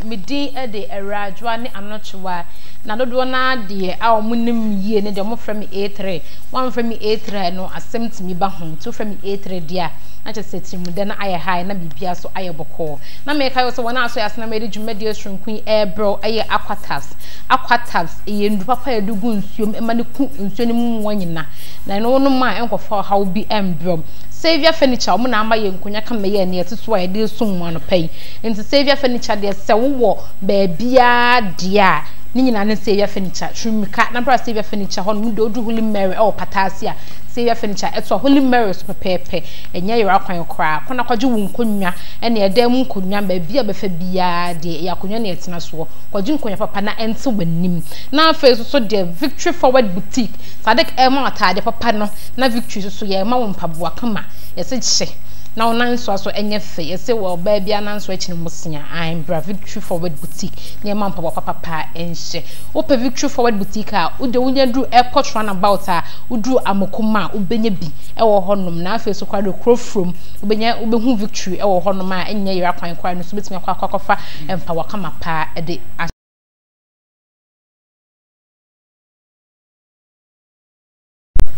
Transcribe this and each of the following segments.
medin de Erajwa ne Anochwa na dodo na de a omunim yie ne de mo frɛ me A3 one frɛ me A3 no asɛm timi ba ho to frɛ me A3 dia na che setimu de na aye high na bibia so aye bɔkɔ na me kai so wona aso yasna me de dwumadi asrunkun bro aye aquatabs eye ndu papa ya dugu nsuom ema ne ku nsuo ne mu wanyina na no no ma enkofa how bi embro Saviour furniture mo na ama ye nkonya ka me ye ne yeteso a ye de sum no pai nti Saviour furniture de se wo ba bia dia ni nyina ne Saviour furniture twumika na bra Saviour furniture ho no do Holy Mary o patasi a Saviour furniture eto Holy Mary so pepepe enye yera kwan kora kona kwaje wo nkonwa ene eda mu nkonwa ba bia befa bia de ya konwa ne yetena so kwaje nkonwa papa na ente wanim na afa so de Victory Forward Boutique sadek ema atade papa no na Victory so ye ma wo mpaboa kama yese che na onanso so enye fe yese wo ba bia nanso echi ne musia I'm bra Victory Forward Boutique ne ma mpaboa papa enhye ope Victory Forward Boutique a ude wunya dru airport run about a udru amokoma ubenya bi ewo honom na afa so kwado crofrom ubenya ubehu Victory ewo honom a enye yera kwan kwa no so betimi akwafa empaboa kama pa de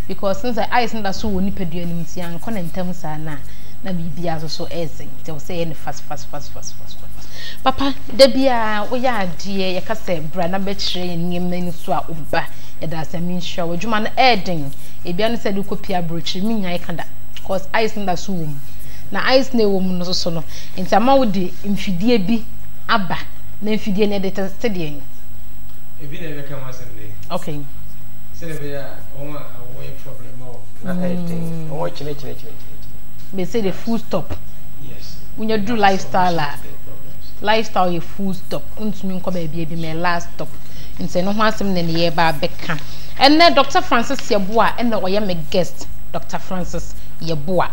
because since I send that so woni pedua nim ti an kona ntam sa na bibia so eze they will say fast papa da bia wo ya ade ye ka se bra na be kire nyem na ni so a oba ye da asemi hwa wadwuma na eden e bia no se de kopia brochiri mi nya ikanda because I send that so wom na ice na wom no so no ntama wo de mfidie bi aba na mfidie na de test de en e bi na be ka ma sem de okay se de be ya o problem or na editing or chine they say the full stop yes when you do lifestyle you full stop untumi nko ba bia me last stop nse no ho asem ne ye ba beka enne Dr. Francis Yeboah enne oye me guest Dr. Francis Yeboah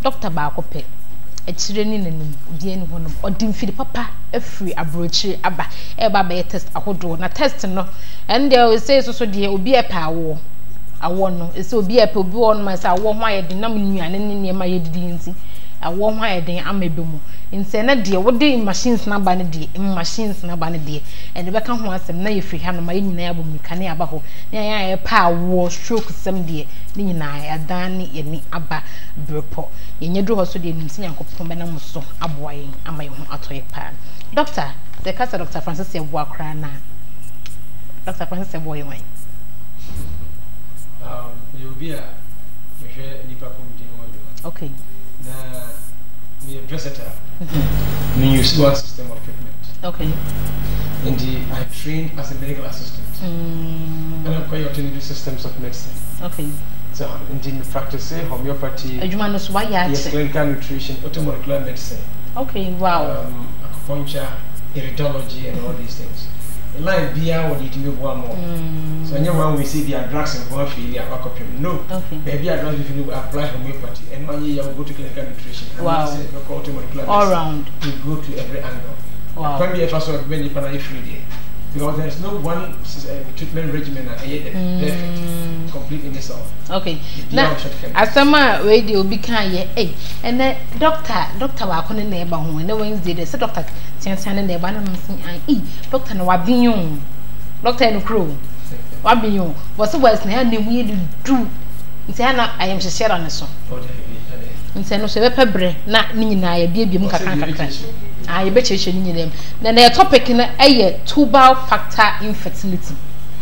Dr. ba akope echire ni nanum die ni honom odimfidi papa afri abrochire aba e ba be test ahodo na test no ende we say so de obi e pa awo no ese obi epe obi won ma say awo ho ayede na mnuane ne ma yedidi nti awo ho ayede amebe mu nse na de wo de machines na ba ne de machines na ba ne de ene be ka ho asem na ye free ha no ma nyina ya bo mika ne aba ho ne ya pa awo stroke sem de ne nyina ya dan ne ye ni aba brepo ye nyedu ho so de nimsi yankopon be na muso aboa yen ama ye ho atoye pa doctor the case Dr. Francis Yeboah kra na Dr. Francis Yeboah yen you'll be a okay. Na me versatile. Me use one system of treatment. Okay. Indeed, I trained as a medical assistant. And I'm quite alternative systems of medicine. Okay. So, indeed, practice homeopathy. Yes, clinical nutrition, automolecular medicine. Okay, wow. Acupuncture, iridology, and all these things. Line beer will need to be one more. So anyone we see the drugs and one failure no. Okay. Maybe I don't even apply homeopathy and money you go to clinical nutrition. Wow. All round. You go to every angle. Wow. Can be a first of many free day. Because there is no one treatment regimen perfect, complete in itself. Okay. Now, as summer radio be kind ye, and then doctor wa kone neighbor home, and the Wednesday they said doctor Tian neighbor and I'm doctor no wabinyon. Doctor no crew. Wabinyon. What's the worst na we do? Ntiana I am share on so. Ntiano se be pebre na ni nyina ye bia bia mu kakra. I bet you need them. Then the topic in a tubal factor infertility.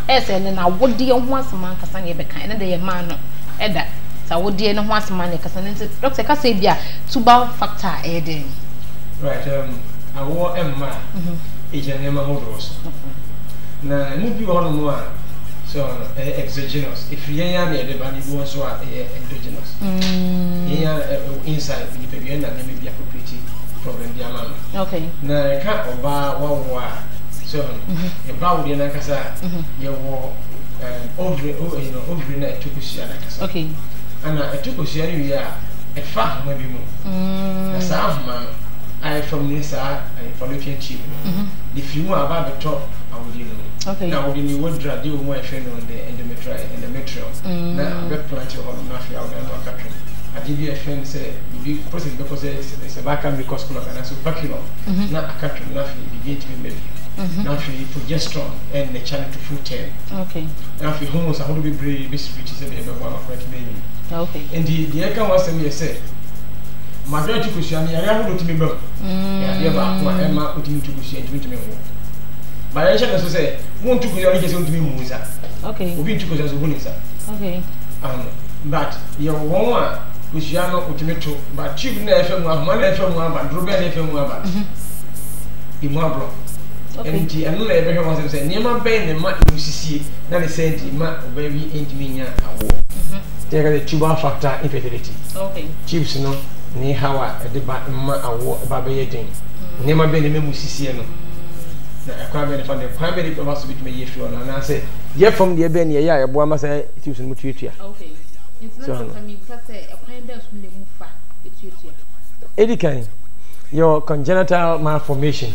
As and then I would dear once a man can be kind of the man edda. So I would dear no once a man can Dr. Casabia tubal factor aiding. Right, I wore Emma, agent Emma Hodros. Now, move you on more. So, exogenous. If you are near the body, you also are endogenous. Inside the baby, and maybe a property. Okay. Na ka oba wa so e ba wo de na kasa ye wo ovary na etukusia na kasa. Okay. Ana etukusia ni wi a e fa ma bi mu. Na sa ma I from this fallopian tube. If you are about the top, I would know. Okay. Now when you would drag you more friend on the endometrium. Now I bet plenty of mafia out there. adeɛ friend say bi process because it's a backup because color and so baculum na akatwem na fi begin to be maybe na fi progesterone and the channel to full term okay na fi hormones ahodo be brave be switch say be one of correct me okay and the can was say say majority kusiani ya ahodo to me bro ya ba ko e ma otimi to kusiani to me ho ba ya shaka so say won to kusiani ke say to me muza okay obi to kusiani so hunisa okay but you won kusiano ultimato but chief na FM ahoma na FM aba drobe na FM aba imu abro enti anu na ebe hwa say niema ben ne ma imusisie na ne senti ma obawi entiminya awo take the tuber factor infertility okay chiefs no ni hawa de ba ma awo ba be yedin niema ben ne memusisie no na akwa ben fa de kwa ben de ba so bitime yefi ona na say ye from the ben ye ya ebo ama say chiefs no mutuatua okay international family because ekwan be so le mufa etuatua edikan your congenital malformation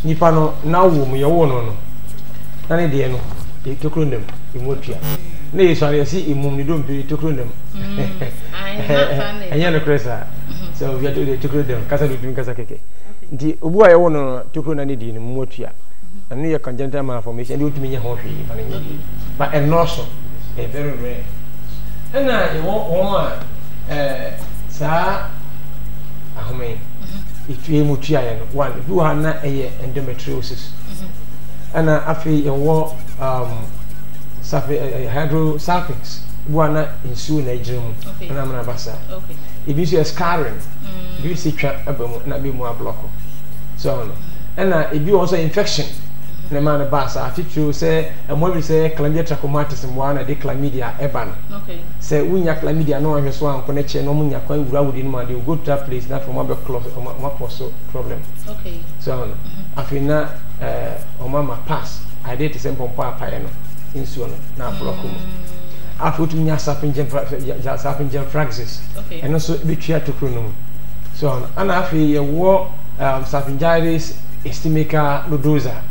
nipa no na wo mu ye wo no na ne de no e tokronem emotua na yeso ari si imum ni do mpi tokronem anya no kresa so we are to the tokronem kasa do tumi kasa keke nti obu a ye wo no tokronem ne di ni motua and your congenital malformation dey utumi nya ho hwe ma ne nya but enoso e very rare ena e wo sa ahome itue mutua ye no one du ha na eye endometriosis ana afi e wo hydrosalpinx buana insu na ejiremu na amana basa okay ibi so scarring ibi si twa abamu na be mu abloko so no ana ibi also infection na man basa atitru say mo bi say chlamydia trachomatis mo na de chlamydia eban okay say unya chlamydia no ahwe so anko na che no munya kwa wura wudi no ma de go to that place na from be close ma poso problem okay so no afina o mama pass I did the same pompa apaya no insu no na block mu afu tunya sapinjem fraxis okay and also betria to chronum so no ana afi ye wo sapingitis ischemica nodosa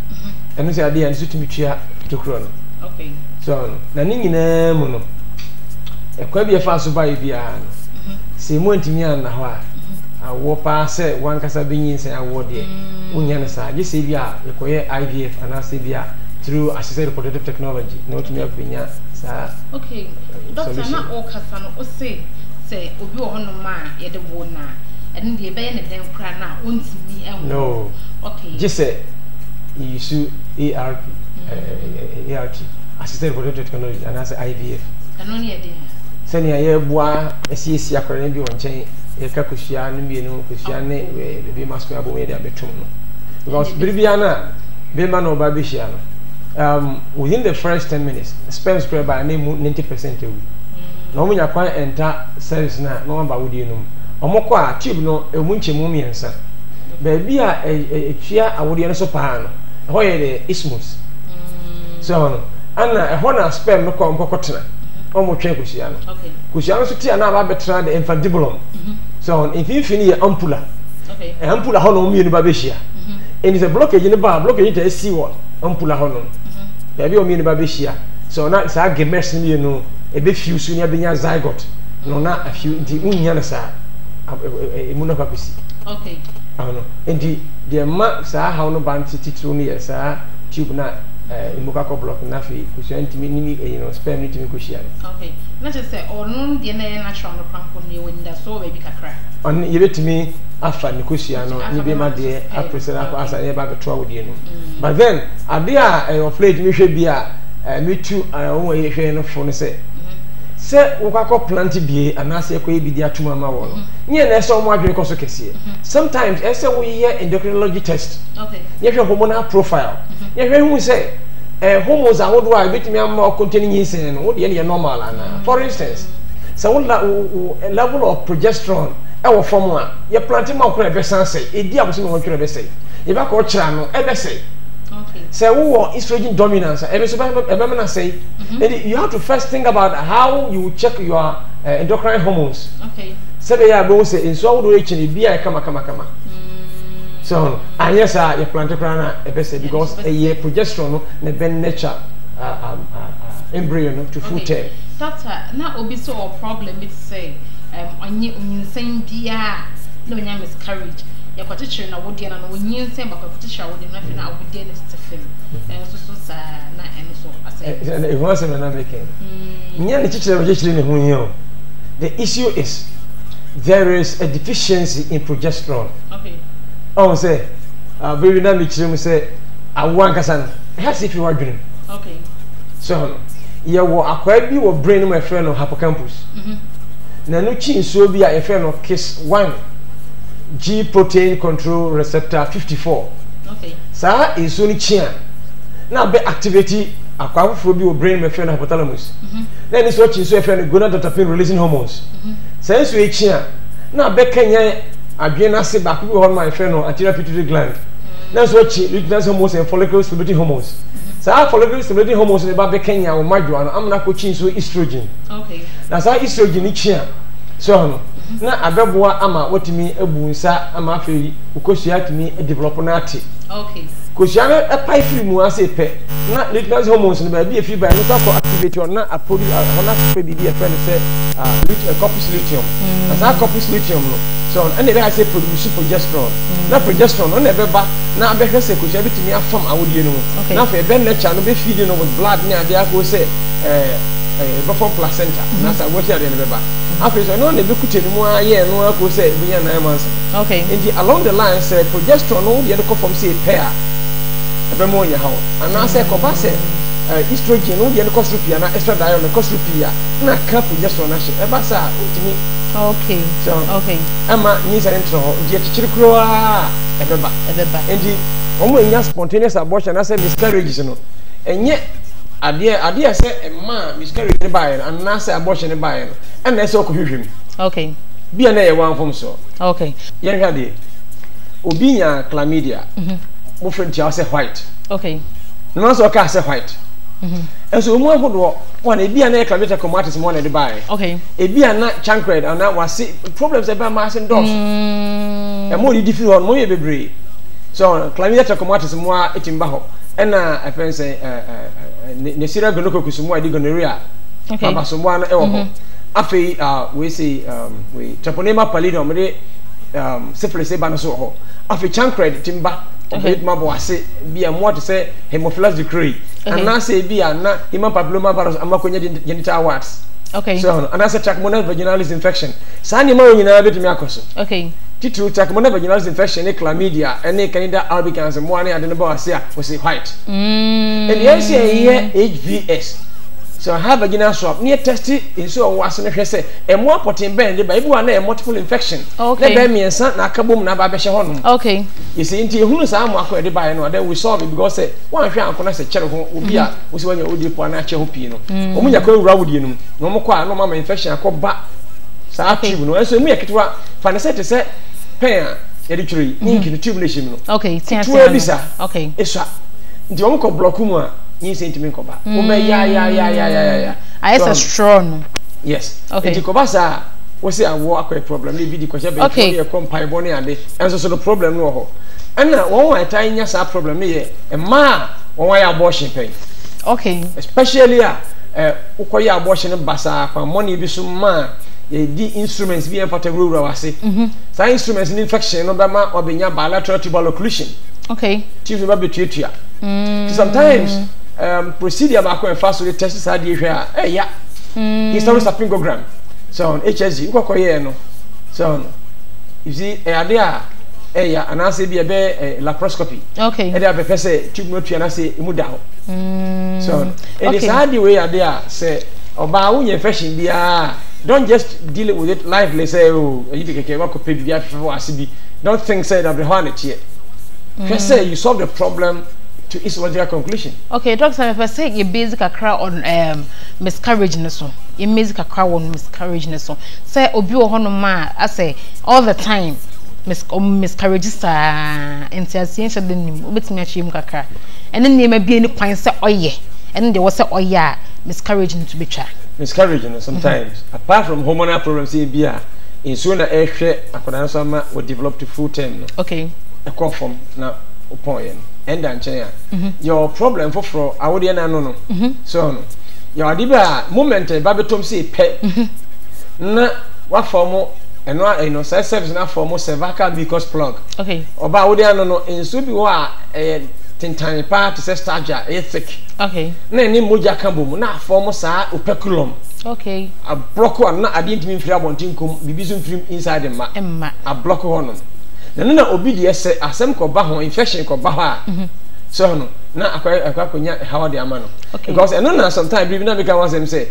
and say ade and so to betria to chronum okay so no na ni nyina mu no e kwa bi e fa so ba bia no se mo ntimi an na ho a awo pa se wan kasa binyin se awo de unya na sa je se bia e koye IVF ana se bia through assisted reproductive technology no to me abinya sa okay doctor na o kasa no o say obi wo hono ma ye de wo na ene de be ne den kra na ontimi enwo no okay je say you use ART assisted reproductive technology ana se IVF ano ne de sani aye bua esiesi akora bi wonchen e ka kusia no mienu kusia ne be masco abo we de abetum no because bribiana be man oba be hia no within the first 10 minutes sperm spread by name 90% ewu na omunya kwan enter cells na no ba wodi enum omokọ a tube no emu nchemu miensa ba bia etwia awodi no so paa no ho ye the isthmus so no ana ho na sperm no ko mpokotena omotwe kusia no okay kusia no so tia na ba betra the infundibulum so if infini ye ampulla okay ampulla ho no mienu ba be hia and is a blockage in the bar blockage to see what ampulla ho no baby o mienu ba be hia so na sa gemes ni no e be fiu su ni abenya zygote no na afiu nti unya na sa emu na papisi okay no nti de ma sa ha no ban titru ni ya sa tube na emu ka ko block na fi kusia ntimi ni sperm ni timi ko hia okay na je say onu de na natural no kwanko ni wonda so baby kakra on ye betimi afa ni kusia no ni be ma de apresera ko asa ye ba beto awodi no but then abia of late mi hwe bia me tu won ye hwe no fo no se ukako plant bie anase ekọ ebidi atuma ma wo no nye na eso mo adwene koso kese sometimes ese wo ye endocrinology test okay ye hwe hormonal profile ye hwe hu se hormones ahodo a betimi amma containing insulin no wo de ye normal ana for instance so level of progesterone e wo form a ye plant ma okra be sanse edi aboso me won be say ye ba ko kira no e be say okay so wo estrogen dominance na say and you have to first think about how you check your endocrine hormones okay so they are going to say in so do each ni bia kama so anya sa your plant na e be say because a progesterone na ben nature embryo no to full term doctor na obi so problem it say onye onyinsɛn bia na onya miscarriage ya kwachichiri na wodi na onyinsɛn ba kwachichiri wodi na fe na wodi na stefem so sa na so asɛ e ho asɛ na making nya ne chichiri ne ho here. The issue is there is a deficiency in progesterone. Okay. Oh say baby na me chire say awu ankasa no has if you are dream. Okay. So ye wo akwa bi wo brain no my friend no hippocampus. Na no chi nsuo bi a friend no KIS1 G protein control receptor 54. Okay. Sa nsuo ni chi a na be activity akwa afoforo bi wo brain my friend hypothalamus. Na ni so chi nsuo friend gonadotropin releasing hormones. Sa nsuo e chi a na be kanya adwen ase ba ko bi ho my friend no anterior pituitary gland. Na so chi luteinizing hormones and follicle stimulating hormones. Sa follicle stimulating hormones ne ba be kanya wo madwa no amna ko chi nsuo estrogen. Okay. Na sa estrogen ni chi a so no na abeboa ama wotimi ebu nsa ama afei ukosua timi develop na ate. Okay. Kosua na epai free mu ase pe na luteinizing hormones ne ba bi free by no ko activate on na apodi ona pe bi e friend say corpus luteum. Na sa corpus luteum no so and they say produce progesterone. Na progesterone no na beba na abehwe se kosua bitimi afam awodie no. Na fa be lecture no be feed no with blood na dey ko say before placenta na sa what here dey beba. After so no na be kuteni mu aye no ko say be ya 9 months. Okay. And along the line say progesterone no dey ko from say pair. Ebe mo nya hawo. Ana say ko ba say estrogen no dey ko strupia na estradiol no ko strupia na ka progesterone na she. Eba sa utimi. Okay. So okay. Ama ni say ntro ho dey chichiri kroa ebeba. And omo nya spontaneous abortion na say miscarriages no. Enye ade say ma miscarriage ne bae and na say abortion ne bae no. And na say okohwehwem. Okay. Bia na ye wan fom so. Okay. Yen hwa de. Obi nya chlamydia. Mo friend tia say white. Okay. No so ka say white. And so mo ahodo one e bia na chlamydia comatis mo na de bae. Okay. E bia na chancred and na wase problems e ba ma say dos. E mo di different one mo ye bebre. So chlamydia comatis mo a etimba ho. And I friend say ne sira gonokokusu mo adi gonorrhea. Okay. Aba so mo na e wo ho. Afei we say we Treponema pallidum de syphilis e ba no so ho. Afei chancred timba obet mabo ase bia mo to say hemophilus decree and na say bia na human papillomavirus amakonya genital warts. Okay. So and that's a trichomonas vaginalis infection. Sa ni ma onyina betumi akoso. Okay. Titru trichomonas vaginalis infection e chlamydia and Candida albicans mo ane ade no ba ase a we say white. And the here HVS. So I have vaginal swab near tested in so was no say a more potent bend by one multiple infection. Okay. Let me and na kabum na ba be honum. Okay. You see into who say mo akwa de by no then we solve it because say one hwe ankona say chere ho obi a we say wanya odi po na che ho pi no. Omu nya kwa wura wodi no. No mo kwa no mama infection akoba. Sa tube no. So mu yakitwa fa ne say te say pen a ye de twiri ink no tube no shim no. Okay. Okay. Eswa. Ndi omu ko block mu a you sentiment koba yeah. I say strong. Yes. Okay. Enti koba sa we say awo akwa problem le bi di kwasha be e compile boni ade enso so the problem no ho na won wa tan nya sa problem ne ye e ma won wa abortion pain. Okay. Especially ukoya abortion basa kwa money bi so ma ye di instruments bi e patagro wase sa instruments in infection no be ma obenya bilateral tubular occlusion. Okay. Chief ba betuatua. Sometimes procedure back when fast with test had here yeah hysterosalpingogram so HSG ukokoye no so you see there yeah and I say be a laparoscopy. Okay. And there be say tube no tua na say imu da ho so it is hard the way there say oba wo infection bia don't just deal with it lively say oh you be keke wa ko pe bia fefo asibi don't think say that the hornet here just say you solve the problem to its logical conclusion. Okay, doctor, if I say you basic akra on miscarriage so, you basic akra on miscarriage so. Say obi o hono ma I say all the time miscarriages are interciation den obetimi achim kakra. Ene nneema bi eni kwan say oye. Ene de wo say oye miscarriage to betwa. Miscarriage sometimes apart from hormonal problems bia in so na ehwe akodan so ma we develop to full term no. Okay. E come from na upon yen. And your problem for our dear no. So, your adiba moment, Babatom say pet na what form and service na form cervical mucus plug. Okay. Oba wo dey no nso bi wo a tintan pa to say stagia thick. Okay. Na ni moja kan bom na form sa operculum. Okay. A block one na ade ntimi mfiri abontin kom bibi so mfiri inside the ma. Emma. A block one no. Na obi dey say asem ko ba ho infection ko ba ho a. So no na akwakonya how dey ama no. Because eno na sometimes bibi na make one say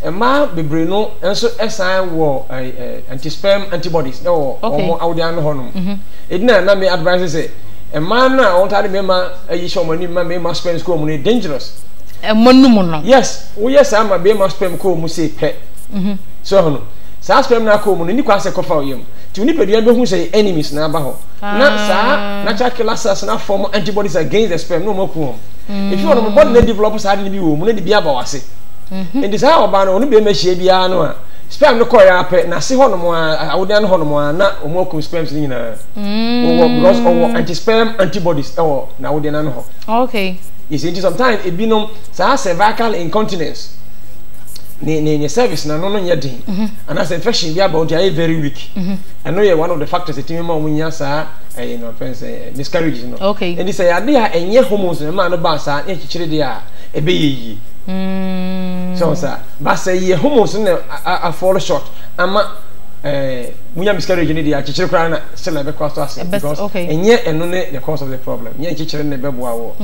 ma bebre no enso esan wo anti-sperm antibodies na wo omo awde no ho no. Edina na me advise say ma na on tade me ma ayi shomani ma me ma sperm ko mu no dangerous. Monum no. Yes, we yes am be ma sperm ko mu say pe. So no sa sperm na ko mu no ni kwa se kofa oyem. Ti uni pedua be hu say enemies na ba ho. Na sa natural killer cells na form antibodies against the sperm no maku. If you want to body develop sa de bi wo mu na de bi aba wase. And this how about no be me hie bia no a sperm no call ya pe na se hono mo a awode no hono mo a na omokum sperms ni na because of anti-sperm antibodies na awode na no ho. Okay. You see sometimes it be no sa cervical incontinence ne service na no nya din and as infection be about they very weak. I know one of the factors that me ma munya sa miscarriage no. Okay. And this say ade a enye hormones na ma no ba sa e chichire de a e be yi. So sir, but say ye hormones na fall short ama munya miscarriage ni dia chichire kra na still na be cause to us because enye eno ne the cause of the problem. Nye chichire na be boa wo.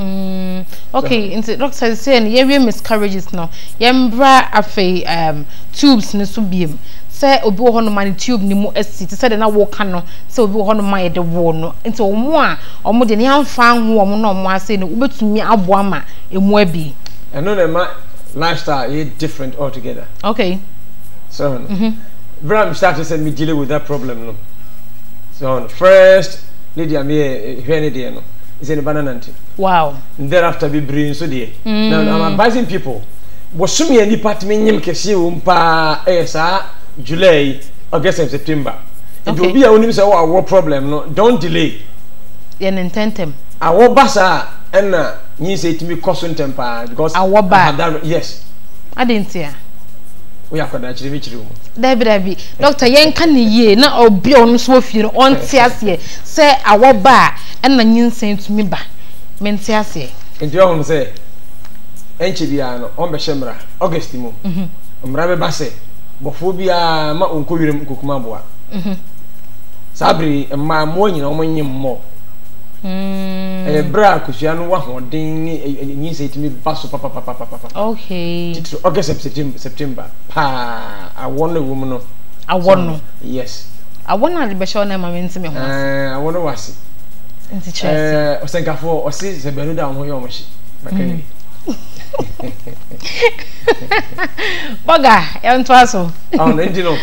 Okay, into doctor say ye miscarriages no. Ye mbra afi tubes ne so biem. Say obi wo hono man tube ni mu esi te say de na wo ka no say obi wo hono man ye de wo no nti omo a omo de ne amfa ho omo no omo ase no obetumi abo ama emu abi. And no ma lifestyle is different altogether. Okay. So Bram started to me dealing with that problem no. So first lady am here any day no. Is in banana nti. Wow. And thereafter be bring so there. Now I'm advising people bosumi ani department nyem kese wo mpa sa July, August and September. It will be a only say our problem no don't delay. Yen intentem. Our basa and you say to me caution temper because our bad yes. I didn't hear. We are going to reach room. Debbie, Doctor Yen can ye na obi on so few on tiasie say our bar and the yin saying to me ba. Men tiasie. And you all say Enchibiano on Beshemra, Augustimo. Mrabe Basse. Bofobia ma onko wirem kokuma boa sabri ma mo nyina o manyem mo bra kusua no wa hoden ni se timi baso papa okay August September pa awon wom no awon no yes awon na be show na ma mente me ho awon wase nti chese osenkafo osi se benu da ho yo mo shi makani Boga, you want to aso? Oh, no, no.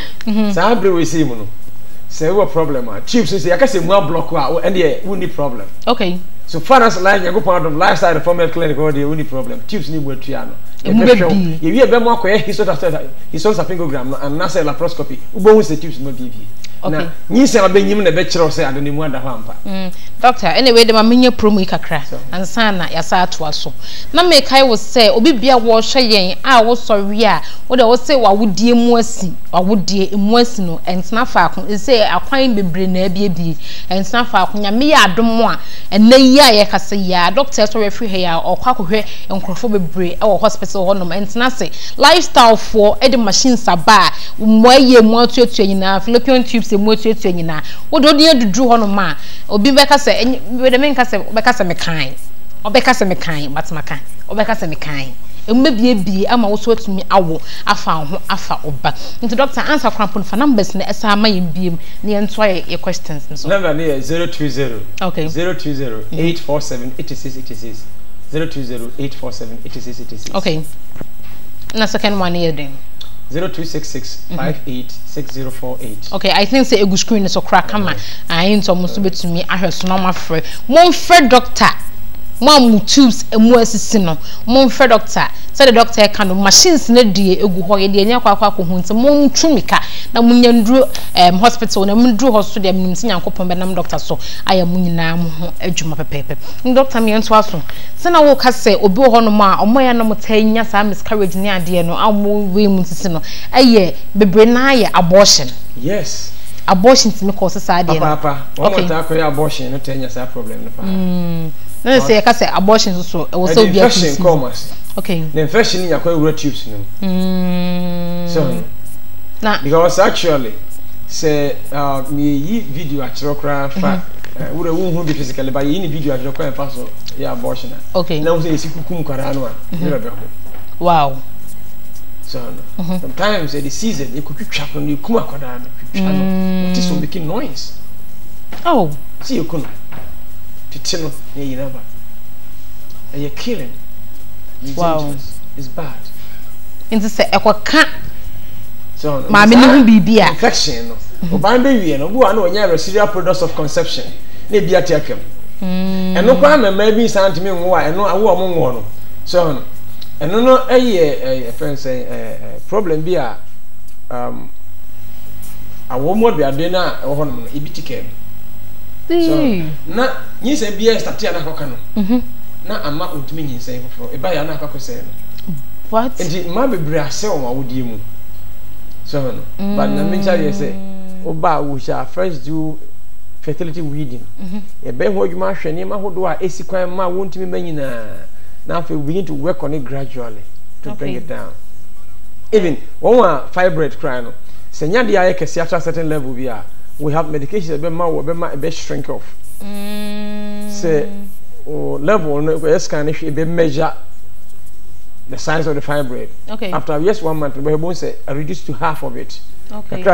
Sabri we see mo no. Say we problem. Chief say I can say more block and we need problem. Okay. So far as like you go part of lifestyle reform clinic or the only problem. Chiefs need we triano. If you be more quiet, he sort of fingogram and na say laparoscopy. Ubo we say chiefs no give you. Okay. Ni say abenyim na be kire say ade mu ada hampa. Doctor, anyway, the mamenye promo ikakra. Ansa na yasa ato aso. Na me kai wo say obi bia wo hwe yen a wo sori a wo de wo say wa wodie mu asi, wa wodie emu asi no entna fa akon say akwan bebre na abie entna fa akon nya me ya adom a ena yi a ye kase ya doctor so refi he ya okwa kohwe enkrofo bebre e wo hospital ho no entna say lifestyle for e de machines aba mo aye mu atuatu nyina fallopian tubes mu atuatu nyina wo do de dudu ho no ma obi be kase we de men kase be kase me kan obeka se me kan but maka obeka se me kan embebie ama wo so atumi awo afa ho afa oba nti doctor answer crampon for numbers na esa ama yembiem na yento your questions so number na 020 okay 020 847 8686 020 847 8686 okay na second one here then 0266 586048 okay I think say egu screen so crack ama I into mo so betumi ahweso na ma frɛ mo frɛ doctor Mom tubes emu asisi no mo mfe doctor say the doctor can no machines na die egu ho ye de nya kwa ko hu nti mo ntwumika na mo nya ndru hospital na mo ndru hospital dem nim sinyakopon be nam doctor so aya mo nyina mo ho adwuma pepepe doctor me nto aso se na wo ka say obi ho no ma omo ya na mo tanya sa miscarriage ni ade no amo we mu sisi no aye bebre na aye abortion Yes. Abortion to me cause society. Papa, one more abortion, not 10 years problem. No, say I can say abortion so it was so be infection commerce. Okay. The infection in your road tubes. So now because actually say me video at Rocra would a woman who be physically by any video at your current person, yeah, abortion. Okay. Now say Sikum Karano. Wow. So sometimes the season you could chop on you come akwadano. This will make noise. Oh. See you couldn't. Titino, you never. And you're killing. Wow. It's bad. In the say cat. So Mammy no be infection. By baby and go on your serial products of conception. Maybe a take him. And no crime maybe sound to me why I know I won't want. So and no a friend say problem be a woman be a dinner or ibitikem. So na you say be a statia na kokano. Na ama untimi nyinsay foforo e ba ya na akakose no. What? Enti ma bebre ase o ma wodi mu. So no. But na me tell say oba wo sha first do fertility weeding. E be ho adwuma hwene ma hodo a esikwan ma wontimi manyina. Now we begin to work on it gradually to bring it down. Even when we fibroid crying, senya dia e kesi after a certain level we have medications be shrink off. Say level no scan be measure the size of the fibroid. Okay. After 1 month we bone say reduce to half of it. Okay. We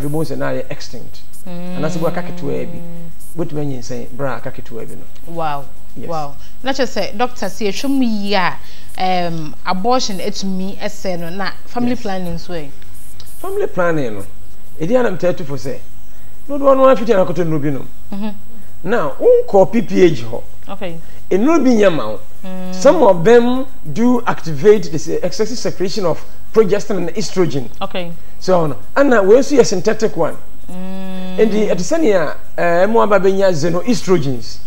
bone say now extinct. And that's what kaketu e bi. What mean say bra kaketu e bi no. Wow. Yes. Wow. Not just say doctor say show me ya abortion it me say no na family planning so way. Family planning no. E dey am tell to for say. No do one fit na koto no bi no. Now, call PPH ho. Okay. E no bi nyama. Some of them do activate the excessive secretion of progesterone and estrogen. Okay. So and we see a synthetic one. And the Atisania mo ababenya xenoestrogens.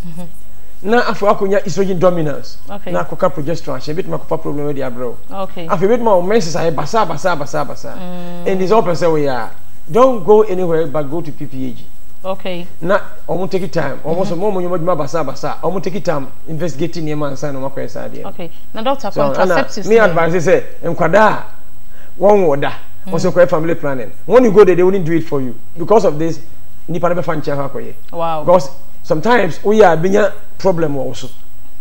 Na afu akonya estrogen dominance. Okay. Na koka progesterone she bit makopa problem with the abro. Okay. Afu bit ma menses ay basa. And this all person we are don't go anywhere but go to PPH. Okay. Na omo take time. Almost more monyo basa. Omo take time investigating your man sign makwa esa there. Okay. Now doctor contraceptives. Me advise say enkwada one order. Also family planning. When you go there they won't do it for you because of this nipa na be fan check akoye. Wow. Because sometimes we are being a problem also.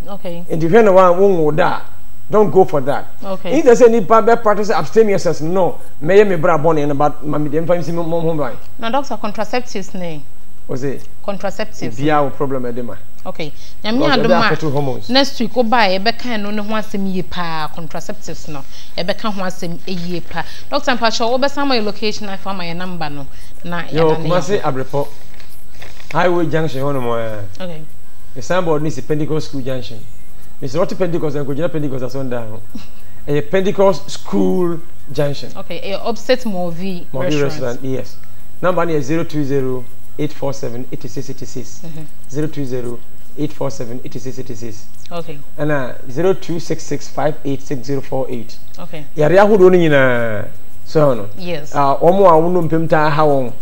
Okay. And if you know one that, don't go for that. Okay. If there's any bad practice abstemiousness, no. May me bra born in about mommy dem find mom home by. Now doctor contraceptives ne. Was it? Contraceptives. Be our problem edema. Okay. Nyame adoma. Next week oba e be kan no ne ho asem yie pa contraceptives no. E be kan ho asem yie pa. Doctor Mpacho oba sama your location and find my number no. Na yo kuma say abrepo. Highway Junction one more. Okay. The signboard needs a Pentecost School Junction. It's not a Pentecost and Kujina Pentecost as one down. A Pentecost School Junction. Okay, a upset movie restaurant. Yes. Number is 020-847-8686. 020-847-8686. Okay. And 0266586048. Okay. Yarea who don't know. So yes. Omo a wunu mpemta ha won.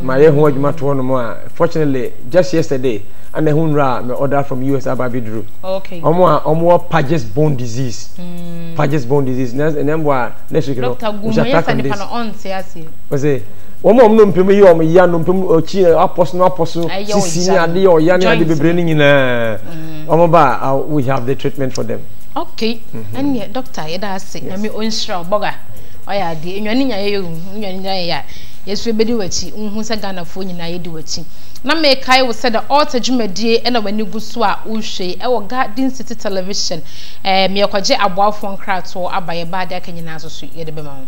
My ho adwuma to no more. Fortunately, just yesterday, and the hunra me order from US Ababidru. Okay. Omo Paget's bone disease. Paget's bone disease. And then next week no. Dr. Gumaya send the on siasi. Was it? Omo no mpem yi omo ya no mpem ochi apostle sisi ade o ya na ade bebre ni nyina. Omo ba we have the treatment for them. Okay. And yeah, doctor, you da say na me onshra boga. Oya de enwani nya ye enwani nya ya. Yesu bedi wachi unhu se Ghana fo nyina ye di wachi na me kai wo se da alta dwumadie e na wani guso a uhwe e wo Garden City Television me yakwaje aboafo nkrato abaye ba de aka nyina so ye de bema ho